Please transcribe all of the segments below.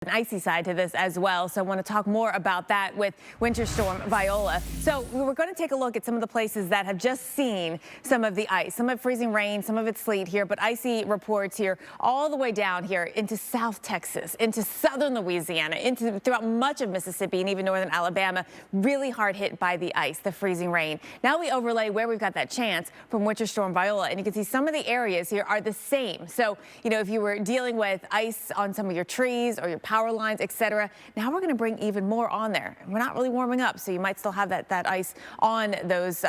An icy side to this as well, so I want to talk more about that with Winter Storm Viola. So we're going to take a look at some of the places that have just seen some of the ice, some of it freezing rain, some of it sleet here, but icy reports here all the way down here into South Texas, into southern Louisiana, into throughout much of Mississippi and even northern Alabama, really hard hit by the ice, the freezing rain. Now we overlay where we've got that chance from Winter Storm Viola, and you can see some of the areas here are the same. So, you know, if you were dealing with ice on some of your trees or your power lines, etc. Now we're going to bring even more on there. We're not really warming up, so you might still have that ice on those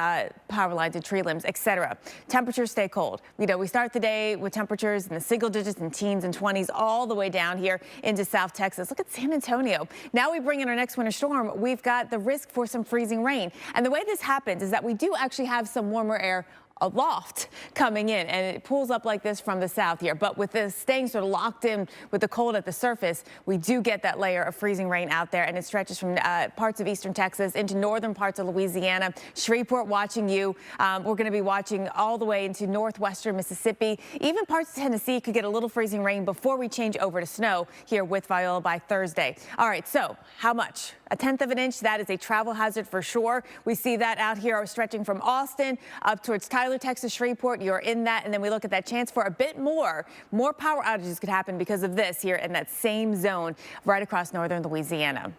power lines and tree limbs, etc. Temperatures stay cold. You know, we start the day with temperatures in the single digits and teens and 20s all the way down here into South Texas. Look at San Antonio. Now we bring in our next winter storm. We've got the risk for some freezing rain. And the way this happens is that we do actually have some warmer air aloft coming in, and it pulls up like this from the south here. But with this staying sort of locked in with the cold at the surface, we do get that layer of freezing rain out there, and it stretches from parts of eastern Texas into northern parts of Louisiana. Shreveport watching you. We're going to be watching all the way into northwestern Mississippi. Even parts of Tennessee could get a little freezing rain before we change over to snow here with Viola by Thursday. All right, so how much? 1/10 of an inch, that is a travel hazard for sure. We see that out here stretching from Austin up towards Tyler, Texas, Shreveport. You're in that, and then we look at that chance for a bit more. More power outages could happen because of this here in that same zone right across northern Louisiana.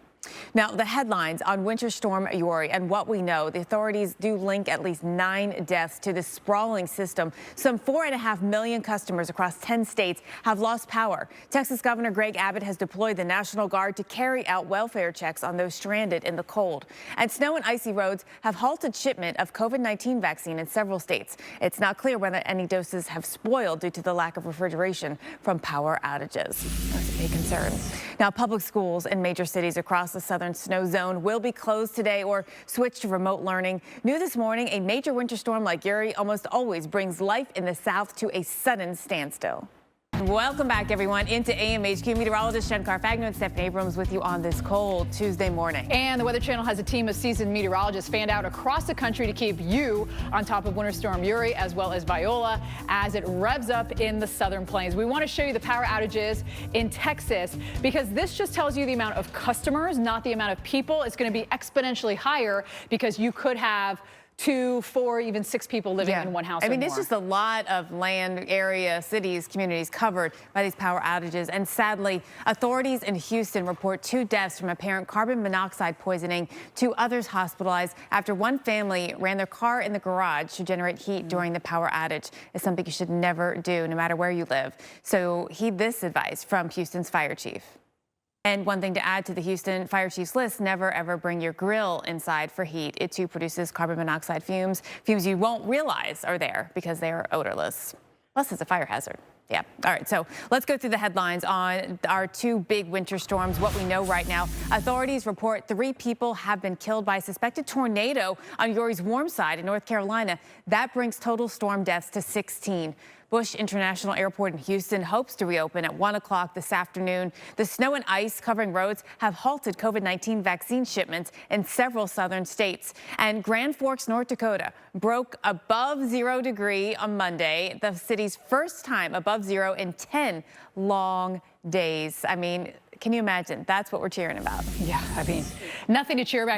Now, the headlines on Winter Storm Uri and what we know, the authorities do link at least 9 deaths to this sprawling system. Some 4.5 million customers across 10 states have lost power. Texas Governor Greg Abbott has deployed the National Guard to carry out welfare checks on those stranded in the cold. And snow and icy roads have halted shipment of COVID-19 vaccine in several states. It's not clear whether any doses have spoiled due to the lack of refrigeration from power outages. That's a big concern. Now, public schools in major cities across the southern snow zone will be closed today or switch to remote learning. New this morning, a major winter storm like Uri almost always brings life in the south to a sudden standstill. Welcome back, everyone, into AMHQ. Meteorologist Carfagno and Stephanie Abrams with you on this cold Tuesday morning. And the Weather Channel has a team of seasoned meteorologists fanned out across the country to keep you on top of Winter Storm Uri as well as Viola as it revs up in the southern plains. We want to show you the power outages in Texas because this just tells you the amount of customers, not the amount of people. It's going to be exponentially higher because you could have 2, 4, even 6 people living in one house. I mean, it's just a lot of land, area, cities, communities covered by these power outages. And sadly, authorities in Houston report 2 deaths from apparent carbon monoxide poisoning, 2 others hospitalized after one family ran their car in the garage to generate heat during the power outage. It's something you should never do, no matter where you live. So heed this advice from Houston's fire chief. And one thing to add to the Houston Fire Chief's list, never ever bring your grill inside for heat. It too produces carbon monoxide fumes you won't realize are there because they are odorless. Plus it's a fire hazard. Yeah. All right. So let's go through the headlines on our 2 big winter storms. What we know right now, authorities report 3 people have been killed by a suspected tornado on Uri's warm side in North Carolina. That brings total storm deaths to 16. Bush International Airport in Houston hopes to reopen at 1 o'clock this afternoon. The snow and ice covering roads have halted COVID-19 vaccine shipments in several southern states. And Grand Forks, North Dakota broke above 0 degrees on Monday, the city's first time above 0 in 10 long days. I mean, can you imagine? That's what we're cheering about. Yeah, I mean, nothing to cheer about.